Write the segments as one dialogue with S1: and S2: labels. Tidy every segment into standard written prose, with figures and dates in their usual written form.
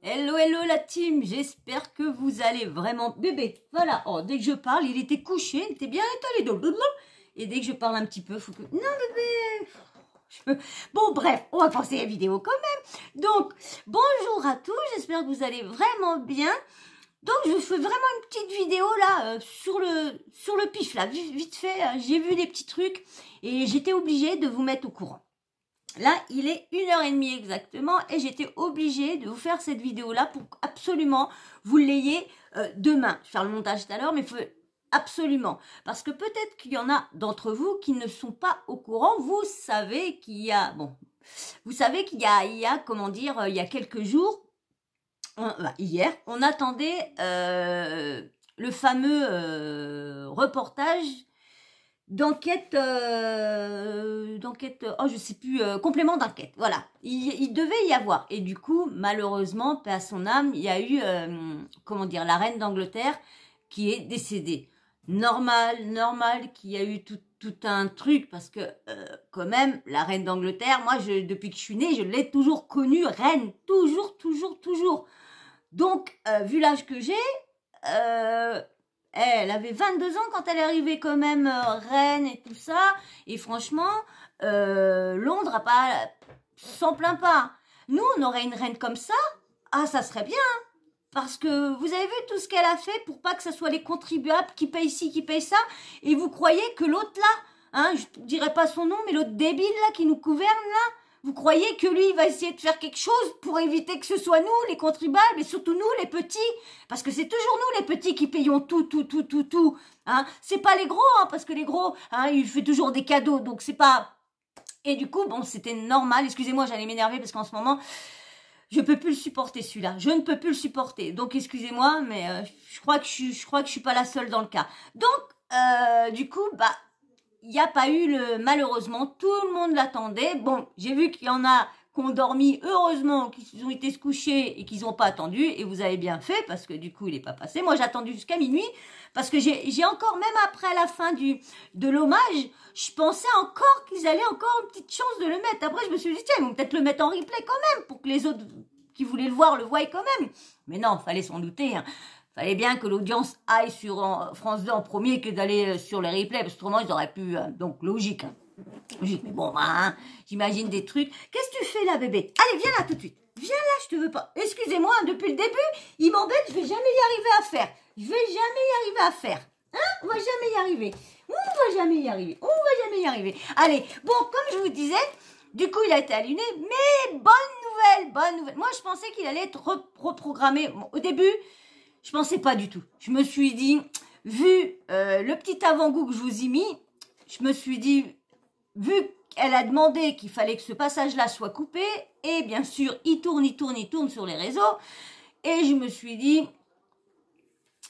S1: Hello, hello la team, j'espère que vous allez vraiment... Bébé, voilà, oh, dès que je parle, il était couché, il était bien étalé, et dès que je parle un petit peu, faut que... Non bébé, Bon bref, on va passer la vidéo quand même. Donc, bonjour à tous, j'espère que vous allez vraiment bien. Donc, je fais vraiment une petite vidéo là, sur le pif, là, vite fait, j'ai vu des petits trucs, et j'étais obligée de vous mettre au courant. Là, il est 1h30 exactement et j'étais obligée de vous faire cette vidéo-là pour absolument vous l'ayez demain. Je vais faire le montage tout à l'heure, mais il faut absolument. Parce que peut-être qu'il y en a d'entre vous qui ne sont pas au courant. Vous savez qu'il y a, comment dire, il y a quelques jours, hier, on attendait le fameux reportage d'enquête, oh je sais plus, complément d'enquête, voilà, il devait y avoir, et du coup, malheureusement, paix à son âme, il y a eu, comment dire, la reine d'Angleterre qui est décédée. Normal qu'il y a eu tout un truc, parce que, quand même, la reine d'Angleterre, moi, depuis que je suis née, je l'ai toujours connue reine, toujours. Donc, vu l'âge que j'ai, elle avait 22 ans quand elle est arrivée quand même reine et tout ça. Et franchement, Londres s'en plaint pas. Nous, on aurait une reine comme ça. Ah, ça serait bien. Parce que vous avez vu tout ce qu'elle a fait pour pas que ce soit les contribuables qui payent ci, qui payent ça. Et vous croyez que l'autre là, hein, je dirais pas son nom, mais l'autre débile là qui nous gouverne là, vous croyez que lui, il va essayer de faire quelque chose pour éviter que ce soit nous, les contribuables, et surtout nous, les petits? Parce que c'est toujours nous, les petits, qui payons tout. Hein. C'est pas les gros, hein, parce que les gros, hein, il fait toujours des cadeaux, donc c'est pas... Et du coup, bon, c'était normal. Excusez-moi, j'allais m'énerver parce qu'en ce moment, je peux plus le supporter celui-là. Je ne peux plus le supporter. Donc, excusez-moi, mais je crois que je suis pas la seule dans le cas. Donc, du coup, bah... il n'y a pas eu malheureusement, tout le monde l'attendait. Bon, j'ai vu qu'il y en a qui ont dormi, heureusement, qu'ils ont été se coucher et qu'ils n'ont pas attendu. Et vous avez bien fait, parce que du coup, il n'est pas passé. Moi, j'ai attendu jusqu'à minuit, parce que j'ai encore, même après la fin de l'hommage, je pensais encore qu'ils allaient encore une petite chance de le mettre. Après, je me suis dit, tiens, ils vont peut-être le mettre en replay quand même, pour que les autres qui voulaient le voir voient quand même. Mais non, fallait s'en douter, hein. Fallait bien que l'audience aille sur France 2 en premier que d'aller sur les replays, parce que autrement ils auraient pu... donc logique, hein. Logique, mais bon, hein, j'imagine des trucs. Qu'est-ce que tu fais là, bébé? Allez, viens là tout de suite. Viens là, je te veux pas. Excusez-moi, hein, depuis le début, il m'embête, je vais jamais y arriver à faire. Hein? On va jamais y arriver. Allez, bon, comme je vous disais, du coup, il a été allumé, mais bonne nouvelle. Moi, je pensais qu'il allait être reprogrammé. Bon, au début... je pensais pas du tout. Je me suis dit, vu le petit avant-goût que je vous ai mis, je me suis dit, vu qu'elle a demandé qu'il fallait que ce passage-là soit coupé, et bien sûr, il tourne sur les réseaux, et je me suis dit,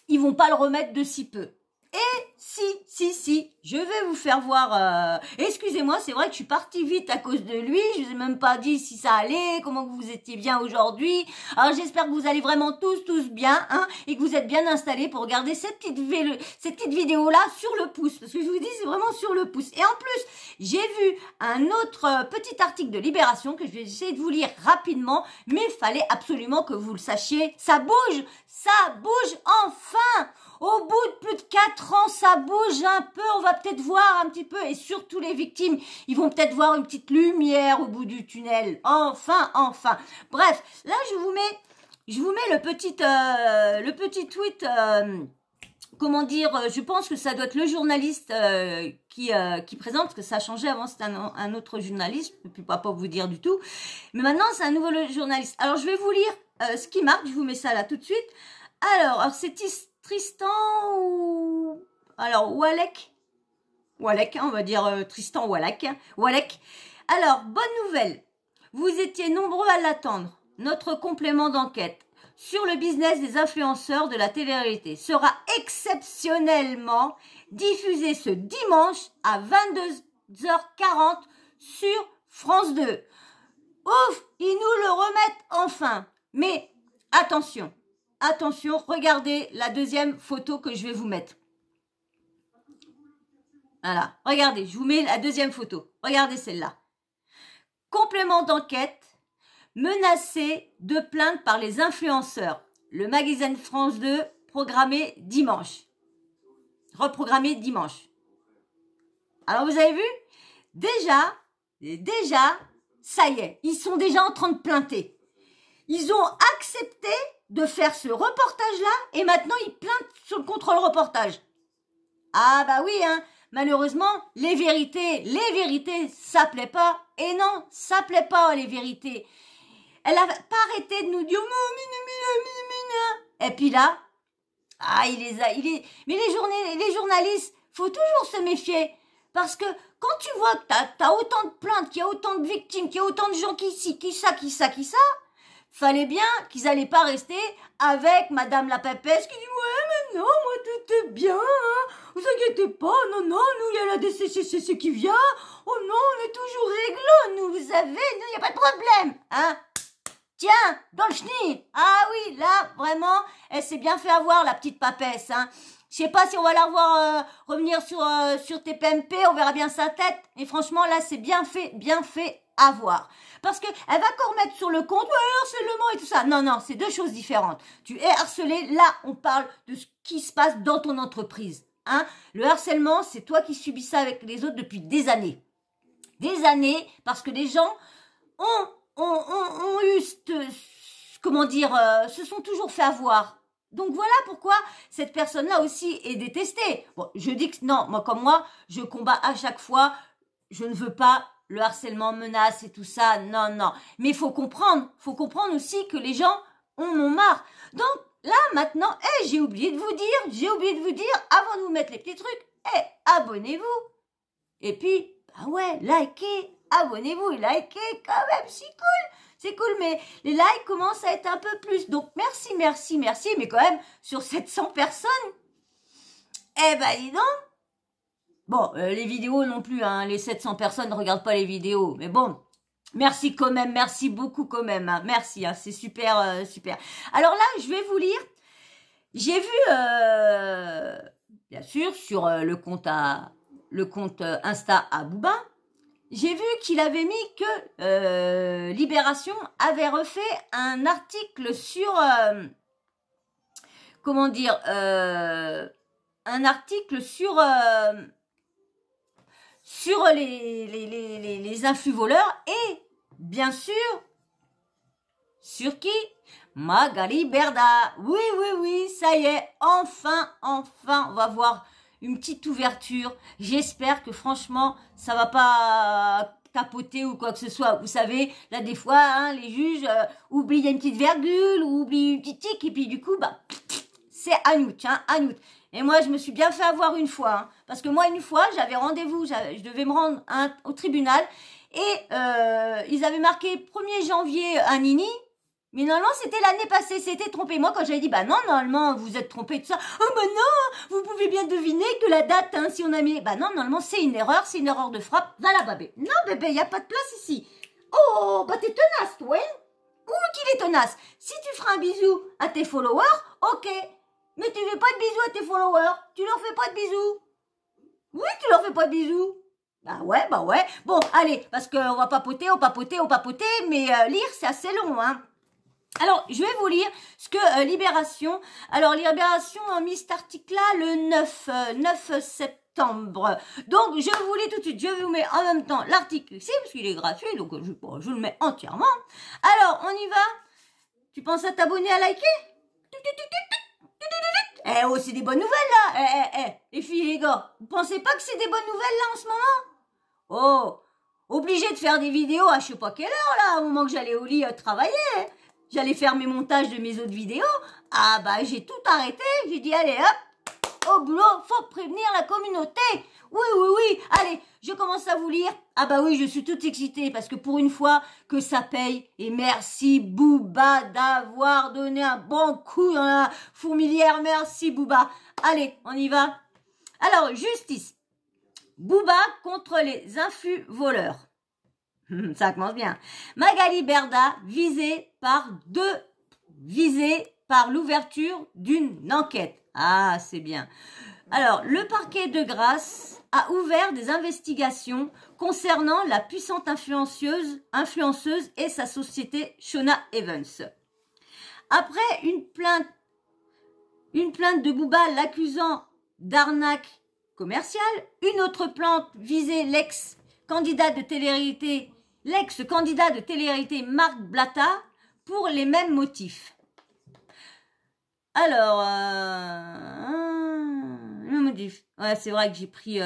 S1: ils vont pas le remettre de si peu. Et si, je vais vous faire voir... Excusez-moi, c'est vrai que je suis partie vite à cause de lui. Je vous ai même pas dit si ça allait, comment vous étiez bien aujourd'hui. Alors j'espère que vous allez vraiment tous bien, hein, et que vous êtes bien installés pour regarder cette petite vidéo-là sur le pouce. Parce que je vous dis, c'est vraiment sur le pouce. Et en plus, j'ai vu un autre petit article de Libération que je vais essayer de vous lire rapidement, mais il fallait absolument que vous le sachiez. Ça bouge enfin. Au bout de plus de 4 ans, ça bouge un peu, on va peut-être voir un petit peu, et surtout les victimes, ils vont peut-être voir une petite lumière au bout du tunnel. Enfin. Bref, là, je vous mets le petit tweet, comment dire, je pense que ça doit être le journaliste qui présente, parce que ça a changé, avant c'était un autre journaliste, je ne peux pas vous dire du tout, mais maintenant c'est un nouveau journaliste. Alors, je vais vous lire ce qui marque, je vous mets ça là tout de suite. Alors c'est Tristan ou... alors, Walek, hein, on va dire Tristan Walek. Alors, bonne nouvelle. Vous étiez nombreux à l'attendre. Notre complément d'enquête sur le business des influenceurs de la télé-réalité sera exceptionnellement diffusé ce dimanche à 22h40 sur France 2. Ouf, ils nous le remettent enfin. Mais attention, regardez la deuxième photo que je vais vous mettre. Voilà, regardez, je vous mets la deuxième photo. Regardez celle-là. Complément d'enquête. menacée de plainte par les influenceurs. Le magazine France 2, programmé dimanche. Reprogrammé dimanche. Alors vous avez vu? Déjà, ça y est, ils sont déjà en train de plainter. Ils ont accepté de faire ce reportage-là et maintenant ils plaintent sur le contrôle reportage. Ah bah oui, hein, malheureusement, les vérités, ça plaît pas. Et non, ça plaît pas, les vérités. Elle a pas arrêté de nous dire et puis là, ah, mais les journalistes, faut toujours se méfier. Parce que quand tu vois que t'as autant de plaintes, qu'il y a autant de victimes, qu'il y a autant de gens qui ça, fallait bien qu'ils allaient pas rester avec Madame la Pépesse qui dit ouais mais non, moi tout est bien, hein, vous inquiétez pas, non, nous il y a la DCCCC qui vient, oh non, on est toujours réglo, nous, vous savez, nous il y a pas de problème, hein. Tiens, dans le chenil. Ah oui, là, vraiment, elle s'est bien fait avoir, la petite papesse, hein. Je sais pas si on va la revoir revenir sur TPMP, on verra bien sa tête. Et franchement, là, c'est bien fait avoir. Parce que elle va encore mettre sur le compte, ouais, harcèlement et tout ça. Non, c'est deux choses différentes. Tu es harcelé, là, on parle de ce qui se passe dans ton entreprise, hein. Le harcèlement, c'est toi qui subis ça avec les autres depuis des années. Des années, parce que les gens ont eu, se sont toujours fait avoir. Donc voilà pourquoi cette personne-là aussi est détestée. Bon, je dis que non, moi, je combats à chaque fois, je ne veux pas le harcèlement, menace et tout ça, non. Mais il faut comprendre aussi que les gens en ont marre. Donc là, maintenant, j'ai oublié de vous dire, avant de vous mettre les petits trucs, abonnez-vous. Et puis, bah ouais, likez. Abonnez-vous et likez quand même, c'est cool, mais les likes commencent à être un peu plus. Donc merci, mais quand même, sur 700 personnes, dis donc. Bon, les vidéos non plus, hein, les 700 personnes ne regardent pas les vidéos, mais bon, merci quand même, merci beaucoup quand même, hein, merci, hein, c'est super, super. Alors là, je vais vous lire, j'ai vu, bien sûr, sur le compte Insta à Booba, j'ai vu qu'il avait mis que Libération avait refait un article sur un article sur les influx voleurs et bien sûr sur qui? Magali Berda. Oui, ça y est, enfin, on va voir une petite ouverture. J'espère que franchement, ça va pas capoter ou quoi que ce soit. Vous savez, là des fois, hein, les juges oublient une petite virgule ou oublient une petite tic et puis du coup, bah, c'est Anouk, hein, Anouk. Et moi, je me suis bien fait avoir une fois, hein, parce que moi, une fois, j'avais rendez-vous, je devais me rendre au tribunal et ils avaient marqué 1er janvier à Nini. Mais normalement, c'était l'année passée, c'était trompé. Moi, quand j'avais dit, bah non, normalement, vous êtes trompé de ça. Oh, bah non, vous pouvez bien deviner que la date, hein, si on a mis... Bah non, normalement, c'est une erreur de frappe. Va là, bébé. Non, bébé, il n'y a pas de place ici. Oh, bah t'es tenace, toi, hein. Ouh, qu'il est tenace. Si tu feras un bisou à tes followers, ok. Mais tu fais pas de bisous à tes followers. Tu leur fais pas de bisous. Oui, tu leur fais pas de bisous. Bah ouais. Bon, allez, parce qu'on va papoter, mais lire, c'est assez long, hein. Alors, je vais vous lire ce que Libération... Alors, Libération a mis cet article-là le 9 septembre. Donc, je vous lis tout de suite. Je vais vous mettre en même temps l'article ici, parce qu'il est gratuit, donc je le mets entièrement. Alors, on y va. Tu penses à t'abonner, à liker? Oh, c'est des bonnes nouvelles, là. Les filles et les gars, vous pensez pas que c'est des bonnes nouvelles, là, en ce moment? Oh, obligé de faire des vidéos à je sais pas quelle heure, là, au moment que j'allais au lit travailler. J'allais faire mes montages de mes autres vidéos. Ah bah j'ai tout arrêté. J'ai dit allez hop, au boulot, faut prévenir la communauté. Oui. Allez, je commence à vous lire. Ah bah oui, je suis toute excitée parce que pour une fois que ça paye. Et merci Booba d'avoir donné un bon coup dans la fourmilière. Merci Booba. Allez, on y va. Alors, justice. Booba contre les influx voleurs. Ça commence bien. Magali Berda visée par l'ouverture d'une enquête. Ah, c'est bien. Alors, le parquet de Grasse a ouvert des investigations concernant la puissante influenceuse et sa société Shona Evans. Après une plainte de Booba l'accusant d'arnaque commerciale, une autre plainte visait l'ex-candidat de télé-réalité Marc Blatta pour les mêmes motifs. Alors, le motif. Ouais, c'est vrai que j'ai pris...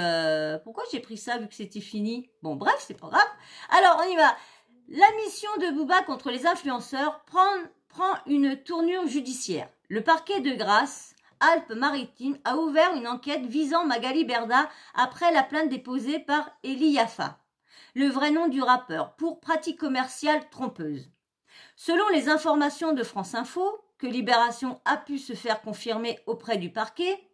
S1: pourquoi j'ai pris ça vu que c'était fini? Bon, bref, c'est pas grave. Alors, on y va. La mission de Booba contre les influenceurs prend une tournure judiciaire. Le parquet de Grasse, Alpes-Maritimes, a ouvert une enquête visant Magali Berda après la plainte déposée par Eli Yaffa, le vrai nom du rappeur, pour pratique commerciale trompeuse. Selon les informations de France Info, que Libération a pu se faire confirmer auprès du parquet,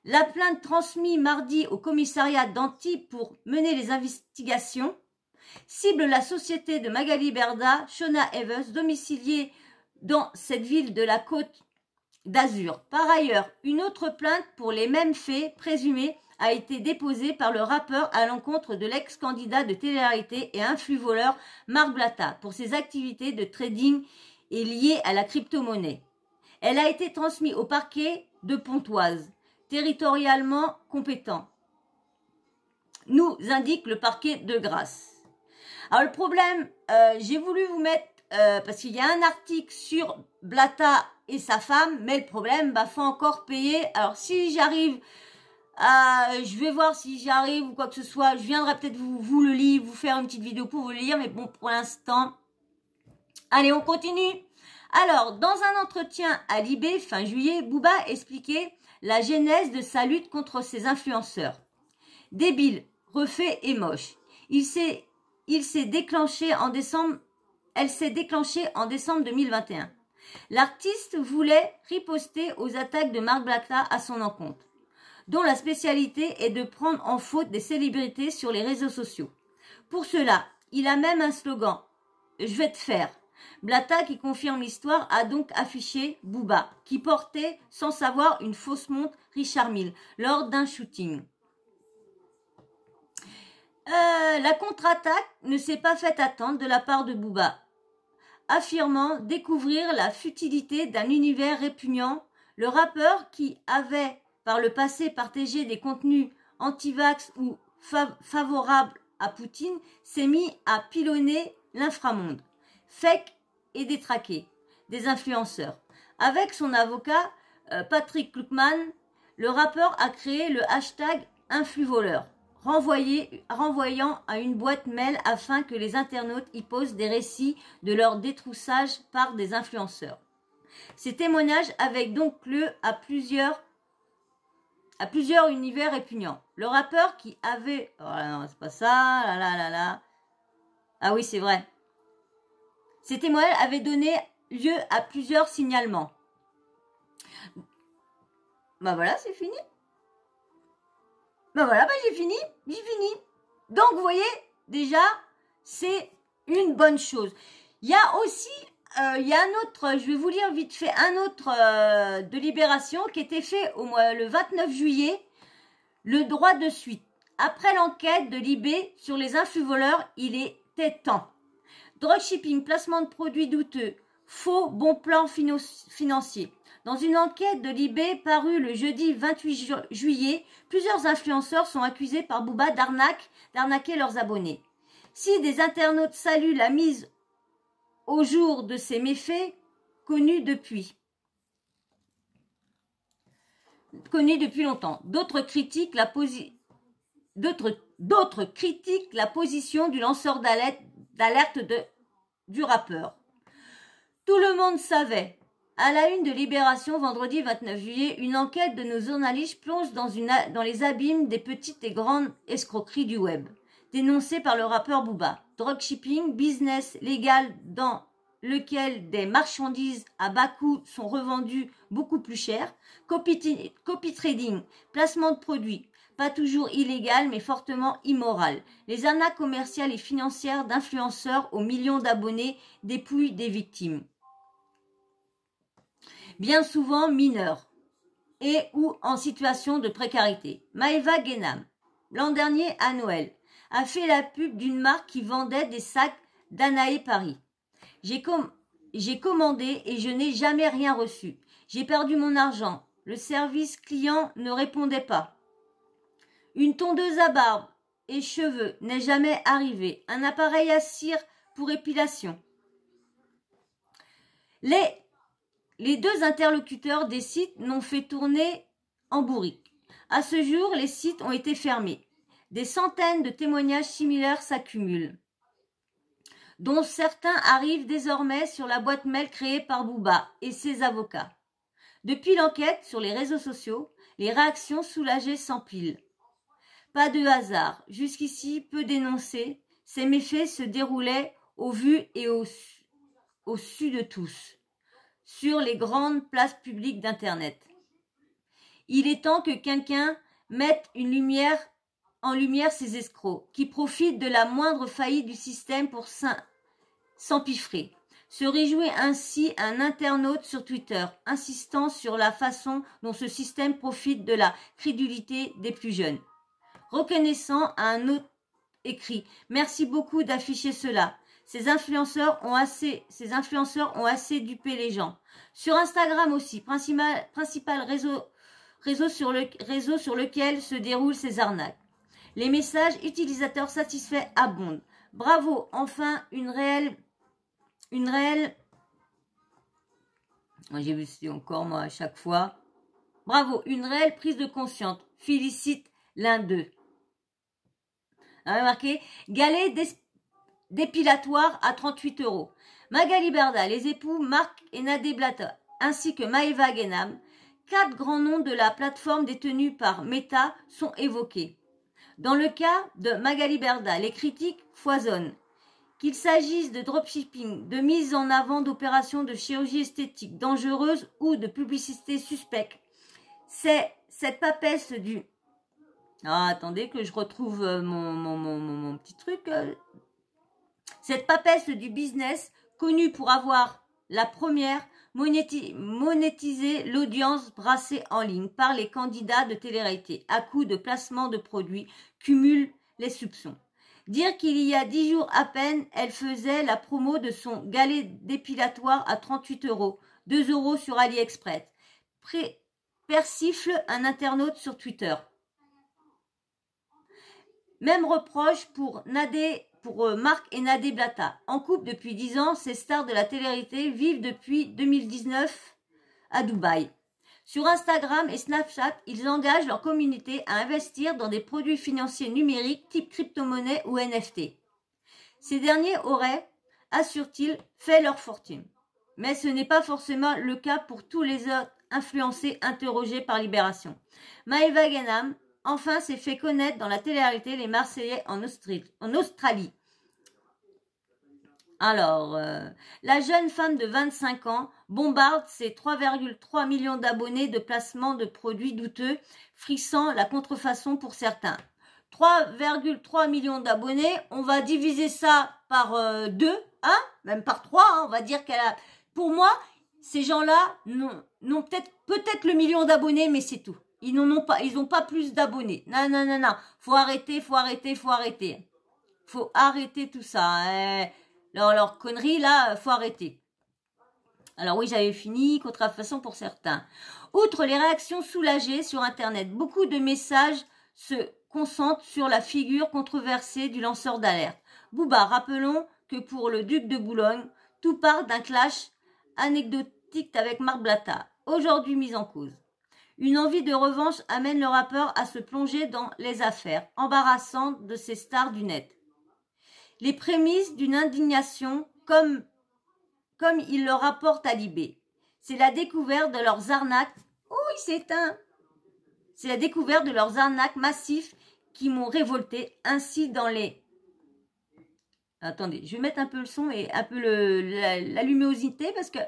S1: la plainte transmise mardi au commissariat d'Antibes pour mener les investigations cible la société de Magali Berda, Shona Evans, domiciliée dans cette ville de la Côte d'Azur. Par ailleurs, une autre plainte pour les mêmes faits présumés a été déposée par le rappeur à l'encontre de l'ex-candidat de télé-réalité et influx-voleur Marc Blatta pour ses activités de trading et liées à la crypto-monnaie. Elle a été transmise au parquet de Pontoise, territorialement compétent, nous indique le parquet de Grasse. Alors le problème, j'ai voulu vous mettre, parce qu'il y a un article sur Blatta et sa femme, mais le problème, faut encore payer. Alors si j'arrive, je vais voir si j'y arrive ou quoi que ce soit, je viendrai peut-être vous le lire, vous faire une petite vidéo pour vous le lire, mais bon, pour l'instant, allez, on continue. Alors, dans un entretien à Libé, fin juillet, Booba expliquait la genèse de sa lutte contre ces influenceurs. Débile, refait et moche. Elle s'est déclenchée en décembre 2021. L'artiste voulait riposter aux attaques de Marc Blatta à son encontre, dont la spécialité est de prendre en faute des célébrités sur les réseaux sociaux. Pour cela, il a même un slogan « Je vais te faire ». Blatta, qui confirme l'histoire, a donc affiché Booba, qui portait sans savoir une fausse montre Richard Mille lors d'un shooting. La contre-attaque ne s'est pas fait attendre de la part de Booba, affirmant découvrir la futilité d'un univers répugnant. Le rappeur, qui avait par le passé partagé des contenus anti-vax ou favorables à Poutine, s'est mis à pilonner l'inframonde, fake et détraqué des influenceurs. Avec son avocat Patrick Kluckman, le rappeur a créé le hashtag influvoleur, renvoyant à une boîte mail afin que les internautes y posent des récits de leur détroussage par des influenceurs. Ces témoignages avaient donc lieu à plusieurs univers répugnants. Le rappeur qui avait... Oh non, c'est pas ça, là. Ah oui, c'est vrai. Ces témoignages avaient donné lieu à plusieurs signalements. Voilà, c'est fini. Voilà, j'ai fini. Donc, vous voyez, déjà, c'est une bonne chose. Il y a aussi, il y a un autre, je vais vous lire vite fait, un autre de Libération qui était fait le 29 juillet, le droit de suite. Après l'enquête de Libé sur les influx-voleurs, il était temps. Dropshipping, placement de produits douteux, faux bons plans financiers. Dans une enquête de Libé parue le jeudi 28 juillet, plusieurs influenceurs sont accusés par Booba d'arnaquer leurs abonnés. Si des internautes saluent la mise au jour de ces méfaits, connus depuis longtemps, d'autres critiquent la position du lanceur d'alerte du rappeur. Tout le monde savait. À la une de Libération, vendredi 29 juillet, une enquête de nos journalistes plonge dans les abîmes des petites et grandes escroqueries du web, dénoncées par le rappeur Booba. Dropshipping, business légal dans lequel des marchandises à bas coût sont revendues beaucoup plus cher. Copy trading, placement de produits, pas toujours illégal mais fortement immoral. Les arnaques commerciales et financières d'influenceurs aux millions d'abonnés dépouillent des victimes, bien souvent mineurs. et ou en situation de précarité. Maëva Guénam, l'an dernier à Noël, a fait la pub d'une marque qui vendait des sacs Danae Paris. J'ai commandé et je n'ai jamais rien reçu. J'ai perdu mon argent. Le service client ne répondait pas. Une tondeuse à barbe et cheveux n'est jamais arrivée. Un appareil à cire pour épilation. Les deux interlocuteurs des sites n'ont fait tourner en bourrique. À ce jour, les sites ont été fermés. Des centaines de témoignages similaires s'accumulent, dont certains arrivent désormais sur la boîte mail créée par Booba et ses avocats. Depuis l'enquête sur les réseaux sociaux, les réactions soulagées s'empilent. Pas de hasard, jusqu'ici peu dénoncés, ces méfaits se déroulaient au vu et au su de tous, sur les grandes places publiques d'Internet. Il est temps que quelqu'un mette en lumière ces escrocs qui profitent de la moindre faillite du système pour s'empiffrer. Se réjouit ainsi un internaute sur Twitter, insistant sur la façon dont ce système profite de la crédulité des plus jeunes. Reconnaissant à un autre écrit « Merci beaucoup d'afficher cela. Ces influenceurs ont assez dupé les gens. » Sur Instagram aussi, principal réseau sur lequel se déroulent ces arnaques. Les messages utilisateurs satisfaits abondent. Bravo, enfin une réelle... Moi j'ai vu ça encore moi à chaque fois. Bravo, une réelle prise de conscience. Félicite l'un d'eux. Vous avez remarqué? Galet dépilatoire à 38 €. Magali Berda, les époux Marc et Nadé Blata, ainsi que Maëva Guénam, 4 grands noms de la plateforme détenue par Meta sont évoqués. Dans le cas de Magali Berda, les critiques foisonnent. Qu'il s'agisse de dropshipping, de mise en avant d'opérations de chirurgie esthétique dangereuses ou de publicité suspecte, c'est cette papesse du... Ah, attendez que je retrouve mon petit truc. Cette papesse du business, connue pour avoir la première monétisé l'audience brassée en ligne par les candidats de télé-réalité à coup de placement de produits, cumule les soupçons. Dire qu'il y a 10 jours à peine, elle faisait la promo de son galet dépilatoire à 38 €, 2 € sur AliExpress. Persifle un internaute sur Twitter. Même reproche pour Marc et Nadé Blata. En couple depuis 10 ans, ces stars de la télé-réalité vivent depuis 2019 à Dubaï. Sur Instagram et Snapchat, ils engagent leur communauté à investir dans des produits financiers numériques type crypto-monnaie ou NFT. Ces derniers auraient, assure-t-il, fait leur fortune. Mais ce n'est pas forcément le cas pour tous les autres influencés interrogés par Libération. Maëva Guénam, enfin, s'est fait connaître dans la télé-réalité Les Marseillais en Australie. Alors, la jeune femme de 25 ans bombarde ses 3,3 millions d'abonnés de placement de produits douteux, frissant la contrefaçon pour certains. 3,3 millions d'abonnés, on va diviser ça par 2, hein, même par 3, hein, on va dire qu'elle a... Pour moi, ces gens-là n'ont peut-être le million d'abonnés, mais c'est tout. Ils n'ont pas plus d'abonnés. Non, non, non, non. Faut arrêter. Faut arrêter tout ça. Hein. Leur connerie, là, faut arrêter. Alors oui, j'avais fini, contrefaçon pour certains. Outre les réactions soulagées sur Internet, beaucoup de messages se concentrent sur la figure controversée du lanceur d'alerte. Booba, rappelons que pour le duc de Boulogne, tout part d'un clash anecdotique avec Marc Blata, aujourd'hui mis en cause. Une envie de revanche amène le rappeur à se plonger dans les affaires embarrassantes de ces stars du net. Les prémices d'une indignation comme il le rapporte à Libé. C'est la découverte de leurs arnaques. Oh, il s'éteint. C'est la découverte de leurs arnaques massives qui m'ont révolté, ainsi dans les... Attendez, je vais mettre un peu le son et un peu la luminosité parce que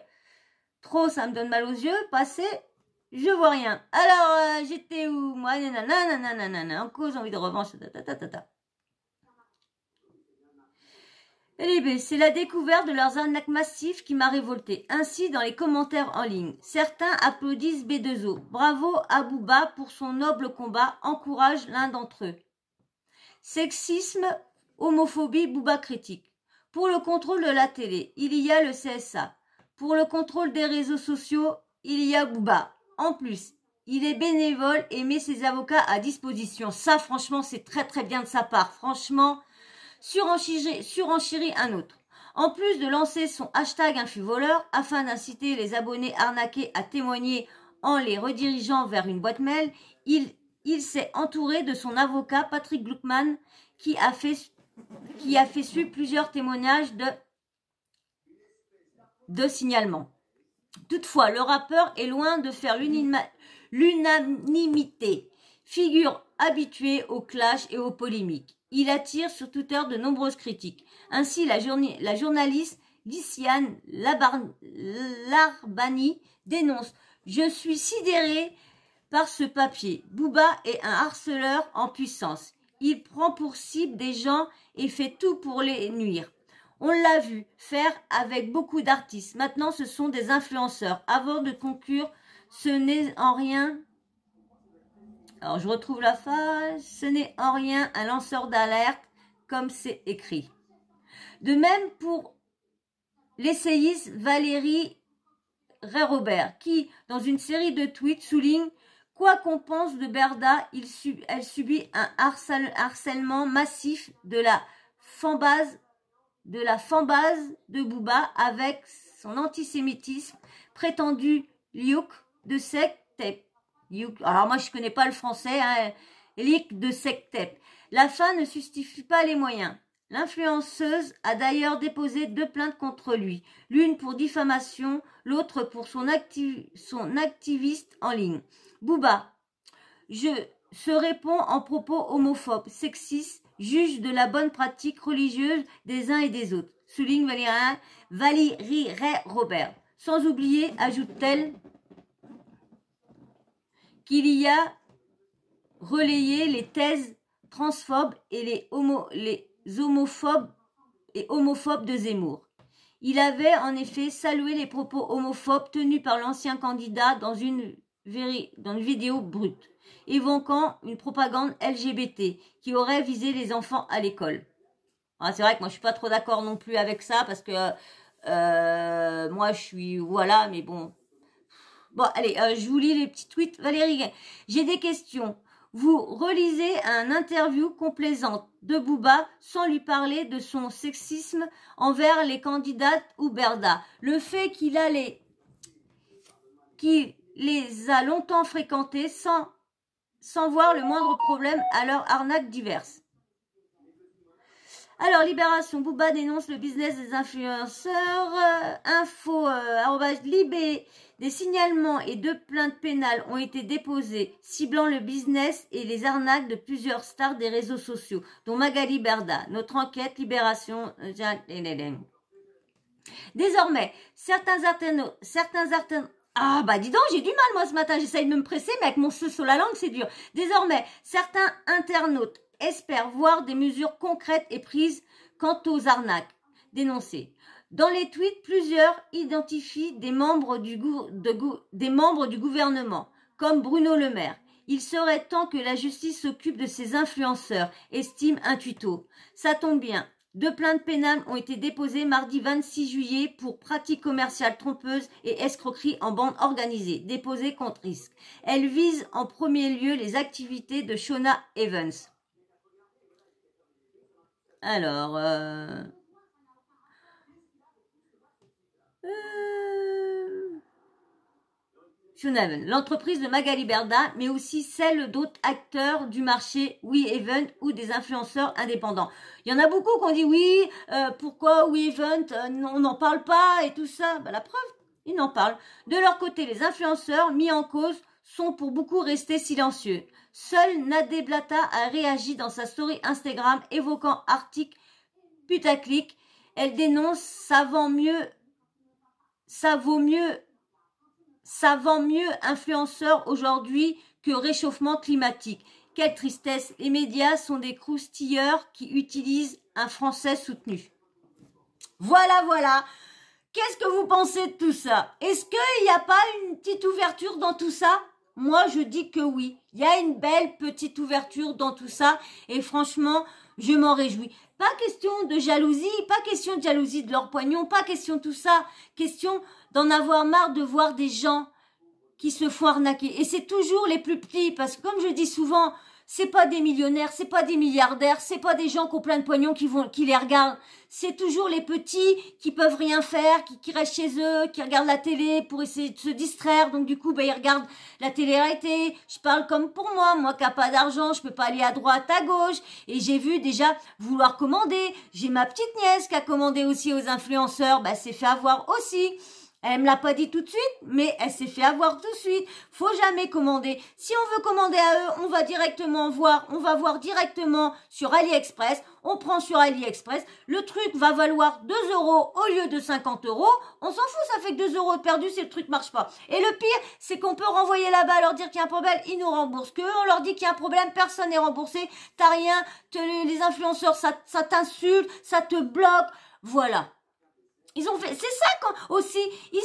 S1: trop ça me donne mal aux yeux. Passer, je vois rien. Alors, j'étais où moi? Nanana, en cause, envie de revanche. LB, c'est la découverte de leurs arnaques massives qui m'a révolté. Ainsi, dans les commentaires en ligne, certains applaudissent B2O. Bravo à Booba pour son noble combat, encourage l'un d'entre eux. Sexisme, homophobie, Booba critique. Pour le contrôle de la télé, il y a le CSA. Pour le contrôle des réseaux sociaux, il y a Booba. En plus, il est bénévole et met ses avocats à disposition. Ça, franchement, c'est très très bien de sa part. Franchement, surenchérit un autre. En plus de lancer son hashtag infuvoleur afin d'inciter les abonnés arnaqués à témoigner en les redirigeant vers une boîte mail, il s'est entouré de son avocat Patrick Gluckman qui a fait suivre plusieurs témoignages de signalement. Toutefois, le rappeur est loin de faire l'unanimité. Figure habituée aux clashs et aux polémiques. Il attire sur Twitter de nombreuses critiques. Ainsi, la journaliste Lyciane Larbani dénonce « Je suis sidérée par ce papier. Booba est un harceleur en puissance. Il prend pour cible des gens et fait tout pour les nuire. On l'a vu faire avec beaucoup d'artistes. Maintenant, ce sont des influenceurs. Avant de conclure, ce n'est en rien... Alors, je retrouve la phrase. Ce n'est en rien un lanceur d'alerte, comme c'est écrit. De même pour l'essayiste Valérie Ray-Robert, qui, dans une série de tweets, souligne « Quoi qu'on pense de Berda, elle subit un harcèlement massif de la fanbase de Booba avec son antisémitisme prétendu liuk de secte. Alors moi je connais pas le français, hein, liuk de secte. La fin ne justifie pas les moyens. L'influenceuse a d'ailleurs déposé 2 plaintes contre lui, l'une pour diffamation, l'autre pour son activiste en ligne. Booba se répond en propos homophobes, sexistes, juge de la bonne pratique religieuse des uns et des autres, souligne Valérie Ray-Robert. Sans oublier, ajoute-t-elle, qu'il y a relayé les thèses transphobes et les homophobes de Zemmour. Il avait en effet salué les propos homophobes tenus par l'ancien candidat dans une vidéo brute, évoquant une propagande LGBT qui aurait visé les enfants à l'école. C'est vrai que moi je suis pas trop d'accord non plus avec ça parce que moi je suis voilà, mais bon. Bon allez, je vous lis les petits tweets. Valérie, j'ai des questions. Vous relisez un interview complaisante de Booba sans lui parler de son sexisme envers les candidates ou Berda. Le fait qu'il les a longtemps fréquentées sans voir le moindre problème à leurs arnaques diverses. Alors, Libération, Booba dénonce le business des influenceurs. Libé, des signalements et 2 plaintes pénales ont été déposées, ciblant le business et les arnaques de plusieurs stars des réseaux sociaux, dont Magali Berda. Notre enquête, Libération... Désormais, certains ah bah dis donc, j'ai du mal moi ce matin, j'essaye de me presser, mais avec mon feu sur la langue, c'est dur. Désormais, certains internautes espèrent voir des mesures concrètes et prises quant aux arnaques dénoncées. Dans les tweets, plusieurs identifient des membres du gouvernement, comme Bruno Le Maire. Il serait temps que la justice s'occupe de ces influenceurs, estime un tuto. Ça tombe bien. 2 plaintes pénales ont été déposées mardi 26 juillet pour pratiques commerciales trompeuses et escroqueries en bande organisée, déposées contre risque. Elles visent en premier lieu les activités de Shona Evans. Alors, l'entreprise de Magali Berda, mais aussi celle d'autres acteurs du marché WeEvent ou des influenceurs indépendants. Il y en a beaucoup qui ont dit oui, pourquoi WeEvent, on n'en parle pas et tout ça. La preuve, ils n'en parlent. De leur côté, les influenceurs mis en cause sont pour beaucoup restés silencieux. Seule Nadé Blata a réagi dans sa story Instagram évoquant article putaclic. Elle dénonce ça vend mieux influenceur aujourd'hui que réchauffement climatique. Quelle tristesse, les médias sont des croustilleurs qui utilisent un français soutenu. Voilà, voilà. Qu'est-ce que vous pensez de tout ça? Est-ce qu'il n'y a pas une petite ouverture dans tout ça? Moi, je dis que oui. Il y a une belle petite ouverture dans tout ça. Et franchement, je m'en réjouis. Pas question de jalousie, pas question de jalousie de leur poignon, pas question de tout ça. Question d'en avoir marre de voir des gens qui se font arnaquer. Et c'est toujours les plus petits, parce que comme je dis souvent, c'est pas des millionnaires, c'est pas des milliardaires, c'est pas des gens qui ont plein de poignons qui les regardent. C'est toujours les petits qui peuvent rien faire, qui restent chez eux, qui regardent la télé pour essayer de se distraire. Donc du coup, ils regardent la télé-réalité. Je parle comme pour moi qui a pas d'argent, je peux pas aller à droite, à gauche. Et j'ai vu déjà vouloir commander. J'ai ma petite nièce qui a commandé aussi aux influenceurs. C'est fait avoir aussi. Elle me l'a pas dit tout de suite, mais elle s'est fait avoir tout de suite. Faut jamais commander. Si on veut commander à eux, on va directement voir, on va voir directement sur AliExpress. On prend sur AliExpress. Le truc va valoir 2 euros au lieu de 50 euros. On s'en fout, ça fait que 2 euros de perdu si le truc marche pas. Et le pire, c'est qu'on peut renvoyer là-bas, leur dire qu'il y a un problème, ils nous remboursent. Que eux, on leur dit qu'il y a un problème, personne n'est remboursé. T'as rien, les influenceurs, ça t'insulte, ça te bloque. Voilà. Ils ont fait, c'est ça aussi. Ils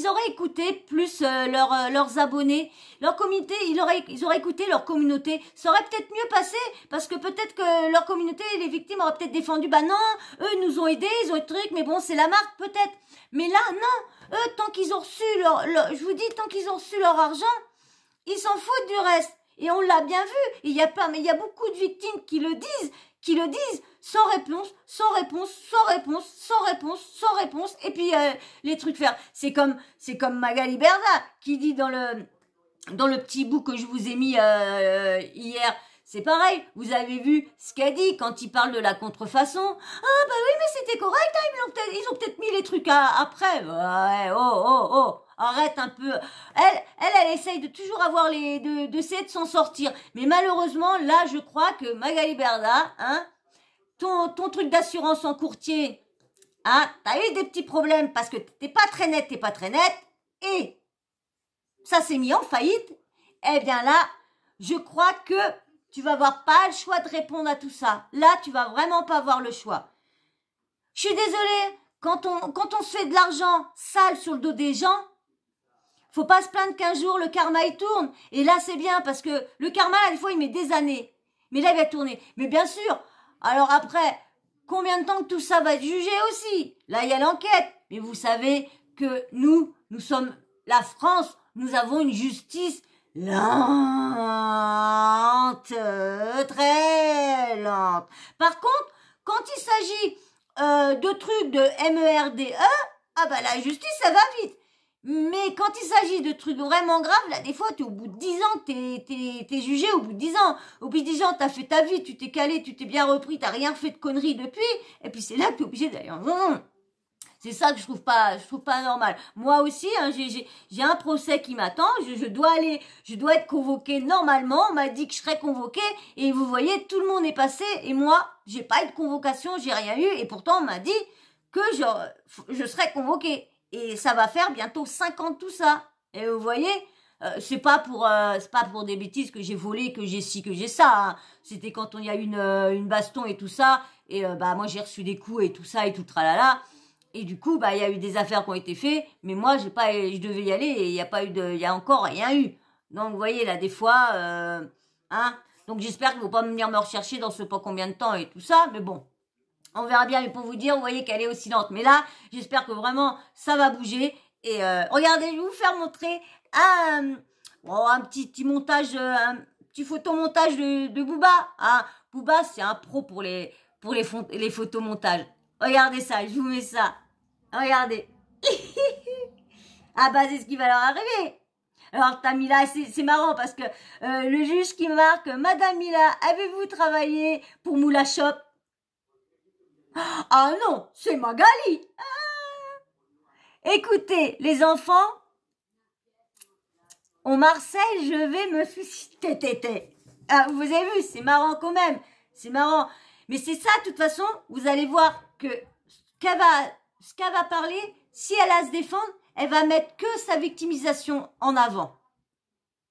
S1: auraient écouté plus leurs abonnés, leur communauté. Ils auraient écouté leur communauté. Ça aurait peut-être mieux passé parce que peut-être que leur communauté, les victimes auraient peut-être défendu. Non, eux nous ont aidés, ils ont eu le truc, mais bon, c'est la marque peut-être. Mais là, non. Eux, tant qu'ils ont reçu je vous dis, tant qu'ils ont reçu leur argent, ils s'en foutent du reste. Et on l'a bien vu. Il y a beaucoup de victimes qui le disent sans réponse, sans réponse, sans réponse, sans réponse, sans réponse. Et puis les trucs faire. C'est comme Magali Berda qui dit dans le petit bout que je vous ai mis hier. C'est pareil, vous avez vu ce qu'elle dit quand il parle de la contrefaçon. Ah bah oui, mais c'était correct, hein, ils ont peut-être mis les trucs après. Ouais, oh, arrête un peu. Elle essaye de toujours avoir d'essayer de s'en sortir. Mais malheureusement, là, je crois que Magali Berda, hein, ton truc d'assurance en courtier, hein, t'as eu des petits problèmes parce que t'es pas très net, et ça s'est mis en faillite. Eh bien là, je crois que tu vas avoir pas le choix de répondre à tout ça. Là, tu vas vraiment pas avoir le choix. Je suis désolée, quand on se fait de l'argent sale sur le dos des gens, faut pas se plaindre qu'un jour le karma il tourne. Et là, c'est bien parce que le karma, là, des fois, il met des années. Mais là, il va tourner. Mais bien sûr, alors après, combien de temps que tout ça va être jugé aussi? Là, il y a l'enquête. Mais vous savez que nous sommes la France, nous avons une justice lente, très lente. Par contre, quand il s'agit de trucs de MERDE, la justice, ça va vite. Mais quand il s'agit de trucs vraiment graves, là, des fois, t'es au bout de 10 ans, t'es jugé au bout de 10 ans. Au bout de 10 ans, t'as fait ta vie, tu t'es calé, tu t'es bien repris, t'as rien fait de conneries depuis. Et puis c'est là que t'es obligé d'aller en... C'est ça que je trouve pas normal. Moi aussi, hein, j'ai un procès qui m'attend. Je dois être convoquée normalement. On m'a dit que je serais convoquée. Et vous voyez, tout le monde est passé. Et moi, j'ai pas eu de convocation, j'ai rien eu. Et pourtant, on m'a dit que je serais convoquée. Et ça va faire bientôt 5 ans de tout ça. Et vous voyez, c'est pas pour des bêtises que j'ai volé, que j'ai ci, que j'ai ça. Hein. C'était quand il y a eu une baston et tout ça. Et moi, j'ai reçu des coups et tout ça et tout tralala. Et du coup, il y a eu des affaires qui ont été faites, mais moi, je devais y aller et il y a encore rien eu. Donc, vous voyez, là, des fois, hein. Donc, j'espère qu'ils vont pas venir me rechercher dans ce pas combien de temps et tout ça, mais bon. On verra bien, mais pour vous dire, vous voyez qu'elle est aussi lente. Mais là, j'espère que vraiment, ça va bouger. Et regardez, je vais vous faire montrer un petit montage, un petit photomontage de Booba. Ah, Booba, c'est un pro pour les photomontages. Regardez ça, je vous mets ça. Regardez. C'est ce qui va leur arriver. Alors, Tamila, c'est marrant parce que le juge qui marque, Madame Mila, avez-vous travaillé pour Moula Shop? Ah non, c'est Magali. Écoutez, les enfants, au Marseille, je vais me suicider. Vous avez vu, c'est marrant quand même. C'est marrant. Mais c'est ça, de toute façon, vous allez voir que ce qu'elle va parler, si elle a à se défendre, elle va mettre que sa victimisation en avant.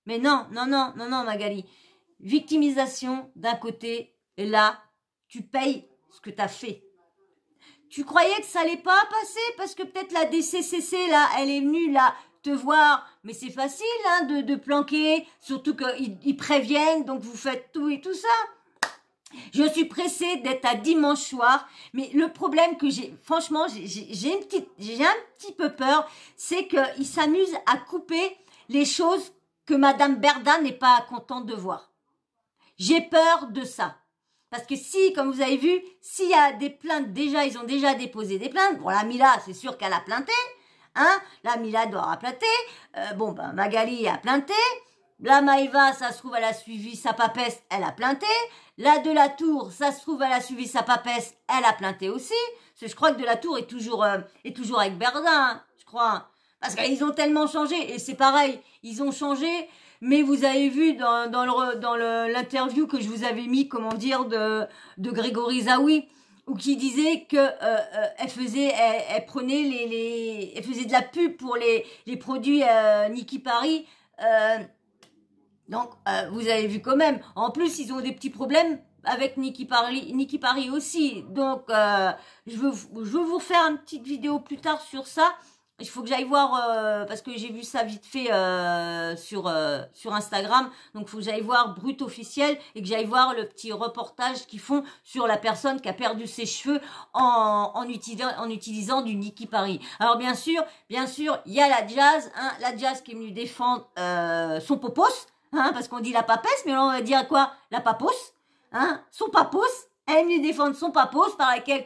S1: Mais non, Magali. Victimisation d'un côté, et là, tu payes ce que tu as fait. Tu croyais que ça allait pas passer parce que peut-être la DCCC, là, elle est venue, là, te voir. Mais c'est facile, hein, de planquer. Surtout qu'ils préviennent, donc vous faites tout et tout ça. Je suis pressée d'être à dimanche soir. Mais le problème que j'ai, franchement, j'ai un petit peu peur, c'est qu'ils s'amusent à couper les choses que Madame Berda n'est pas contente de voir. J'ai peur de ça. Parce que si, comme vous avez vu, s'il y a des plaintes déjà, ils ont déjà déposé des plaintes. Bon, la Mila, c'est sûr qu'elle a plainté. Hein, la Mila doit avoir plainté. Magali a plainté. La Maëva, ça se trouve, elle a suivi sa papesse, elle a plainté. La de la Tour, ça se trouve, elle a suivi sa papesse, elle a plainté aussi. Parce que je crois que de la Tour est toujours avec Berda, hein, je crois. Parce qu'ils ont tellement changé. Et c'est pareil, ils ont changé. Mais vous avez vu dans l'interview que je vous avais mis, comment dire, de Grégory Zaoui, où qui disait que elle faisait de la pub pour les produits Niki Paris. Donc vous avez vu quand même. En plus, ils ont des petits problèmes avec Niki Paris aussi. Donc je veux vous faire une petite vidéo plus tard sur ça. Il faut que j'aille voir, parce que j'ai vu ça vite fait sur Instagram. Donc, il faut que j'aille voir Brut Officiel et que j'aille voir le petit reportage qu'ils font sur la personne qui a perdu ses cheveux en utilisant du Niki Paris. Alors, bien sûr, il y a la Jazz, hein, la Jazz qui est venue défendre son popos, hein, parce qu'on dit la papesse, mais là, on va dire quoi? La papos, hein, son papos. Elle est venue défendre son papos par laquelle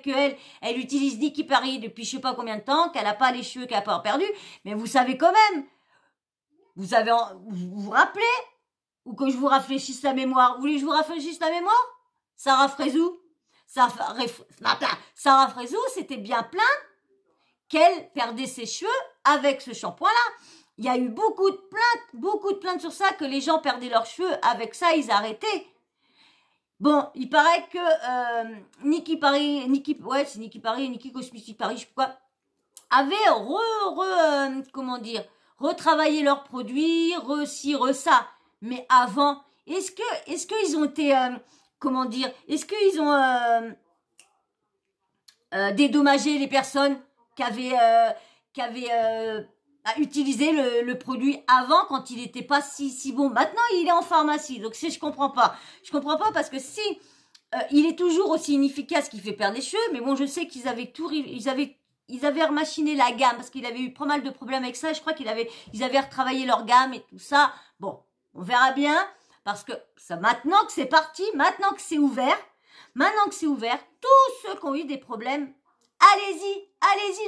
S1: elle utilise Niki Paris depuis je sais pas combien de temps, qu'elle n'a pas les cheveux, qu'elle n'a pas perdu. Mais vous savez quand même, vous vous rappelez, ou que je vous rafraîchisse la mémoire. Vous voulez que je vous rafraîchisse la mémoire? Sarah Frézou, c'était bien plein qu'elle perdait ses cheveux avec ce shampoing-là. Il y a eu beaucoup de plaintes sur ça, que les gens perdaient leurs cheveux. Avec ça, ils arrêtaient. Bon, il paraît que Niki Cosmétique Paris, je sais pas quoi, avait retravaillé leurs produits, ça. Mais avant, est-ce qu'ils ont été, est-ce qu'ils ont dédommagé les personnes qui avaient utilisé le produit avant, quand il n'était pas si bon. Maintenant, il est en pharmacie, donc je comprends pas. Je comprends pas parce que si il est toujours aussi inefficace qu'il fait perdre les cheveux, mais bon, je sais qu'ils avaient ils avaient remachiné la gamme parce qu'il avait eu pas mal de problèmes avec ça. Je crois ils avaient retravaillé leur gamme et tout ça. Bon, on verra bien parce que ça, maintenant que c'est parti, maintenant que c'est ouvert, tous ceux qui ont eu des problèmes, allez-y,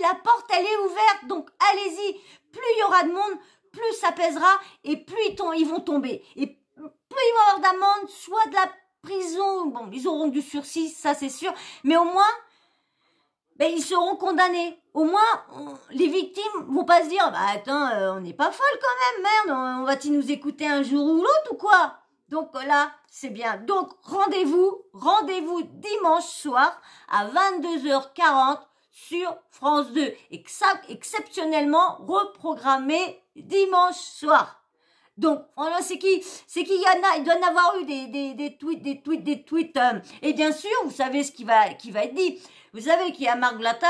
S1: la porte elle est ouverte, donc allez-y. Plus il y aura de monde, plus ça pèsera et plus ils vont tomber. Et plus ils vont avoir d'amende, soit de la prison, bon, ils auront du sursis, ça c'est sûr, mais au moins, ils seront condamnés. Au moins, les victimes vont pas se dire, attends, on n'est pas folle quand même, merde, on va-t-il nous écouter un jour ou l'autre ou quoi? Donc là, c'est bien. Donc rendez-vous dimanche soir à 22h40 sur France 2. Exceptionnellement reprogrammé dimanche soir. Donc, c'est qui il doit en avoir eu des tweets. Et bien sûr, vous savez ce qui va être dit. Vous savez qu'il y a Marc Blatta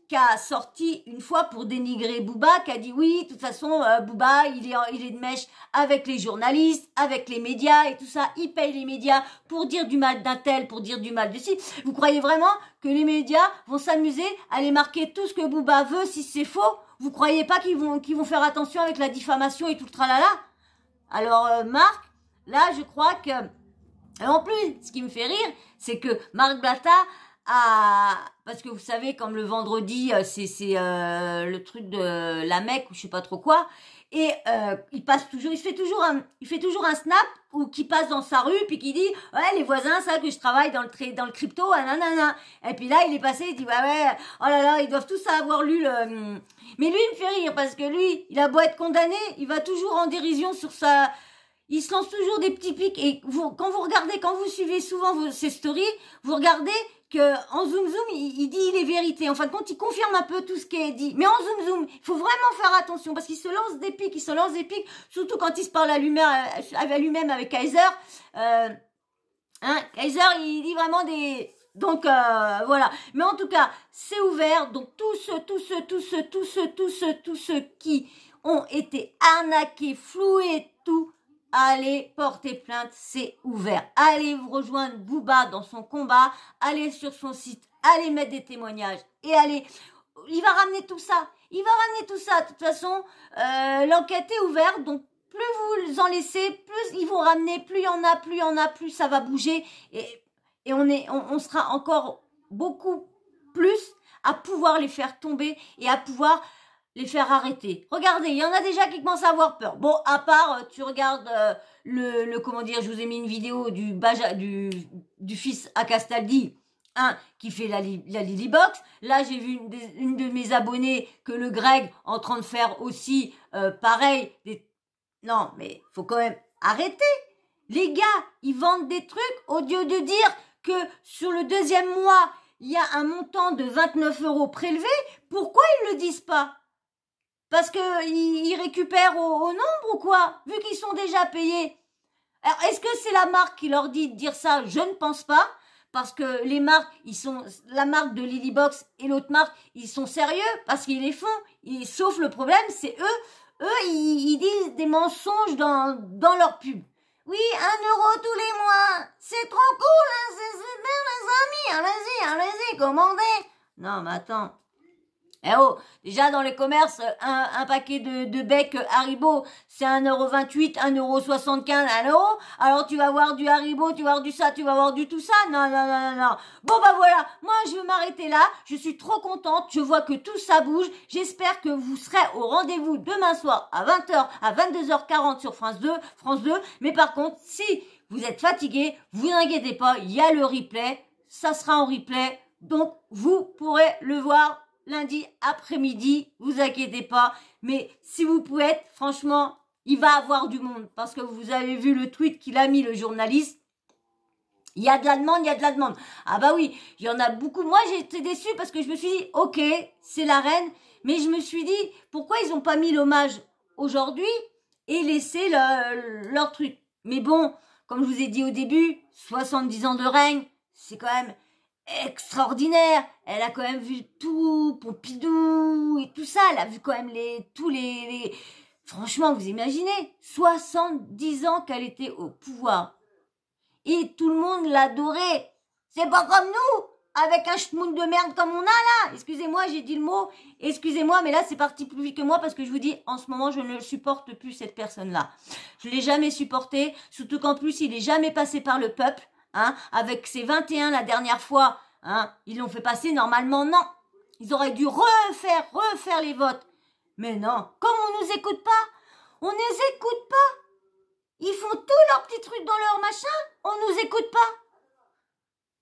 S1: qui a sorti une fois pour dénigrer Booba, qui a dit oui, de toute façon, Booba, il est de mèche avec les journalistes, avec les médias et tout ça. Il paye les médias pour dire du mal d'un tel, pour dire du mal de ci. Vous croyez vraiment que les médias vont s'amuser à aller marquer tout ce que Booba veut si c'est faux? Vous croyez pas qu'ils vont faire attention avec la diffamation et tout le tralala? Alors, Marc, là, je crois que... Et en plus, ce qui me fait rire, c'est que Marc Blatta parce que vous savez, comme le vendredi, c'est le truc de la Mecque ou je sais pas trop quoi, et il fait toujours un snap ou qui passe dans sa rue puis qui dit ouais les voisins ça que je travaille dans le crypto nanana. Et puis là il est passé, il dit ouais oh là là ils doivent tous avoir lu le... Mais lui il me fait rire parce que lui il a beau être condamné, il va toujours en dérision sur sa... Il se lance toujours des petits pics et quand vous suivez souvent ses stories, vous regardez que en zoom, il dit les vérités. En fin de compte, il confirme un peu tout ce qui est dit. Mais en zoom, il faut vraiment faire attention parce qu'il se lance des pics, surtout quand il se parle à lui-même avec Kaiser. Kaiser, il dit vraiment des... Donc voilà. Mais en tout cas, c'est ouvert. Donc tous ceux qui ont été arnaqués, floués, tout, allez porter plainte, c'est ouvert. Allez vous rejoindre Booba dans son combat, allez sur son site, allez mettre des témoignages et allez, il va ramener tout ça. Il va ramener tout ça. De toute façon, l'enquête est ouverte, donc plus vous en laissez, plus ils vont ramener, plus il y en a, plus ça va bouger et on sera encore beaucoup plus à pouvoir les faire tomber et à pouvoir les faire arrêter. Regardez, il y en a déjà qui commencent à avoir peur. Bon, à part, tu regardes comment dire, je vous ai mis une vidéo du fils à Castaldi, qui fait la Lily Box. Là, j'ai vu une de mes abonnées que le Greg en train de faire aussi pareil. Non, mais faut quand même arrêter. Les gars, ils vendent des trucs au lieu de dire que sur le deuxième mois, il y a un montant de 29 € prélevé. Pourquoi ils le disent pas? Parce que ils récupèrent au nombre ou quoi? Vu qu'ils sont déjà payés. Alors, est-ce que c'est la marque qui leur dit de dire ça? Je ne pense pas. Parce que les marques, la marque de Lilybox et l'autre marque, ils sont sérieux parce qu'ils les font. Sauf le problème, c'est eux, ils disent des mensonges dans leur pub. Oui, 1 € tous les mois. C'est trop cool, hein, c'est super les amis. Allez-y, commandez. Non, mais attends. Eh oh, déjà dans les commerces, un paquet de becs Haribo, c'est 1,28 €, 1,75 €, 1 €. Alors tu vas voir du Haribo, tu vas voir du ça, tu vas voir du tout ça. Non. Bon bah voilà, moi je vais m'arrêter là. Je suis trop contente, je vois que tout ça bouge. J'espère que vous serez au rendez-vous demain soir à 20h, à 22h40 sur France 2. Mais par contre, si vous êtes fatigué, vous inquiétez pas, il y a le replay. Ça sera en replay, donc vous pourrez le voir lundi après-midi, vous inquiétez pas. Mais si vous pouvez être, franchement, il va avoir du monde. Parce que vous avez vu le tweet qu'il a mis, le journaliste. Il y a de la demande, Ah bah oui, il y en a beaucoup. Moi, j'ai été déçue parce que je me suis dit, ok, c'est la reine. Mais je me suis dit, pourquoi ils n'ont pas mis l'hommage aujourd'hui et laissé leur truc? Mais bon, comme je vous ai dit au début, 70 ans de règne, c'est quand même extraordinaire. Elle a quand même vu tout, Pompidou et tout ça. Elle a vu quand même tous les... Franchement, vous imaginez, 70 ans qu'elle était au pouvoir. Et tout le monde l'adorait. C'est pas comme nous, avec un schmoun de merde comme on a là. Excusez-moi, j'ai dit le mot. Excusez-moi, mais là, c'est parti plus vite que moi parce que je vous dis, en ce moment, je ne supporte plus cette personne-là. Je l'ai jamais supporté, surtout qu'en plus, il est jamais passé par le peuple. Avec ses 21 la dernière fois, ils l'ont fait passer, normalement, non. Ils auraient dû refaire les votes. Mais non, comme on nous écoute pas, on ne les écoute pas. Ils font tous leurs petits trucs dans leur machin, on nous écoute pas.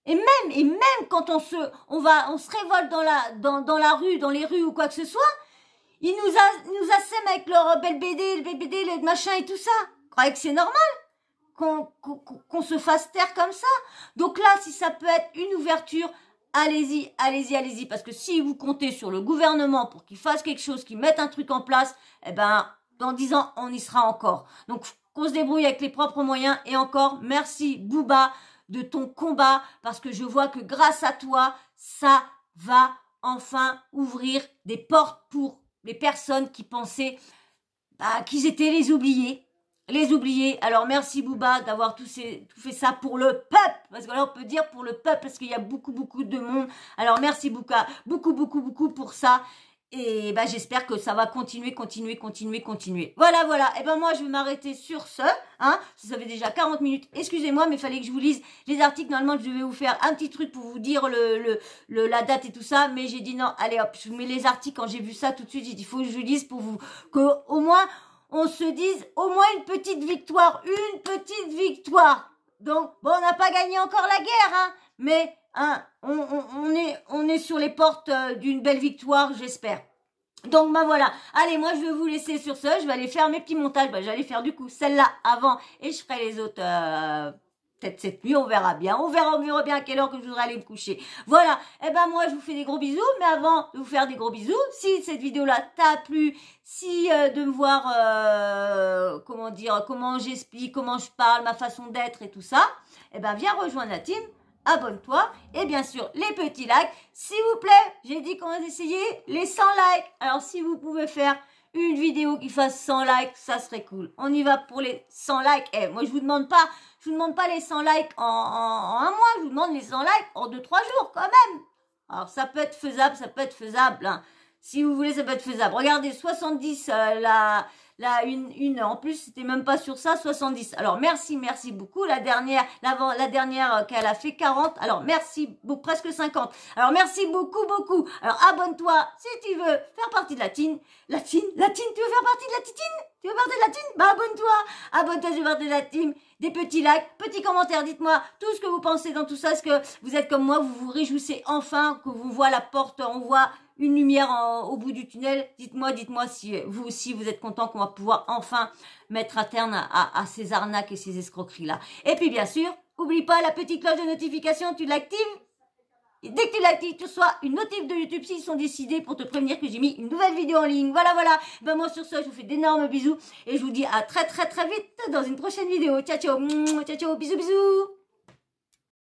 S1: Et même quand on se révolte dans la rue, dans les rues ou quoi que ce soit, ils nous assèment avec leur belle BD, le machin et tout ça. Vous croyez que c'est normal qu'on se fasse taire comme ça? Donc là, si ça peut être une ouverture, allez-y, parce que si vous comptez sur le gouvernement pour qu'il fasse quelque chose, qu'il mette un truc en place, eh ben, dans 10 ans, on y sera encore. Donc, qu'on se débrouille avec les propres moyens. Et encore, merci Booba de ton combat, parce que je vois que grâce à toi, ça va enfin ouvrir des portes pour les personnes qui pensaient qu'ils étaient les oubliés. Alors merci Booba d'avoir tout fait ça pour le peuple, parce que là on peut dire pour le peuple, parce qu'il y a beaucoup de monde. Alors merci Booba, beaucoup pour ça. Et bah j'espère que ça va continuer. Voilà. Et ben moi je vais m'arrêter sur ce, ça fait déjà 40 minutes. Excusez-moi, mais il fallait que je vous lise les articles. Normalement je devais vous faire un petit truc pour vous dire la date et tout ça, mais j'ai dit non, allez hop, je vous mets les articles. Quand j'ai vu ça tout de suite, j'ai dit faut que je vous lise pour vous, que au moins on se dise au moins une petite victoire. Donc, bon, on n'a pas gagné encore la guerre, mais on est sur les portes d'une belle victoire, j'espère. Donc, bah voilà. Allez, moi, je vais vous laisser sur ce. Je vais aller faire mes petits montages. J'allais faire du coup celle-là avant et je ferai les autres... peut-être cette nuit, on verra bien. On verra bien à quelle heure que je voudrais aller me coucher. Voilà. Et ben moi, je vous fais des gros bisous. Mais avant de vous faire des gros bisous, si cette vidéo-là t'a plu, si de me voir, comment j'explique, comment je parle, ma façon d'être et tout ça, et ben viens rejoindre la team abonne-toi. Et bien sûr, les petits likes. S'il vous plaît, j'ai dit qu'on va essayer les 100 likes. Alors, si vous pouvez faire une vidéo qui fasse 100 likes, ça serait cool. On y va pour les 100 likes. Eh, moi, je vous demande pas les 100 likes en un mois. Je vous demande les 100 likes en 2-3 jours, quand même. Alors, ça peut être faisable, hein. Si vous voulez, ça peut être faisable. Regardez, 70, une, en plus, c'était même pas sur ça, 70. Alors, merci beaucoup. La dernière qu'elle a fait 40. Alors, merci, presque 50. Alors, merci beaucoup. Alors, abonne-toi si tu veux faire partie de la team. La team, tu veux faire partie de la titine? Tu veux partie de la team? Bah, abonne-toi, je veux partie de la team. Des petits likes, petits commentaires, dites-moi tout ce que vous pensez dans tout ça. Est-ce que vous êtes comme moi, vous vous réjouissez enfin que vous voyez la porte, on voit une lumière au bout du tunnel? Dites-moi si vous aussi vous êtes content qu'on va pouvoir enfin mettre un terme à ces arnaques et ces escroqueries-là. Et puis bien sûr, oublie pas la petite cloche de notification, tu l'actives. Et dès que tu l'actives, tu reçois une notif de YouTube s'ils sont décidés pour te prévenir que j'ai mis une nouvelle vidéo en ligne. Voilà. Ben moi sur ce, je vous fais d'énormes bisous et je vous dis à très vite dans une prochaine vidéo. Ciao, bisous.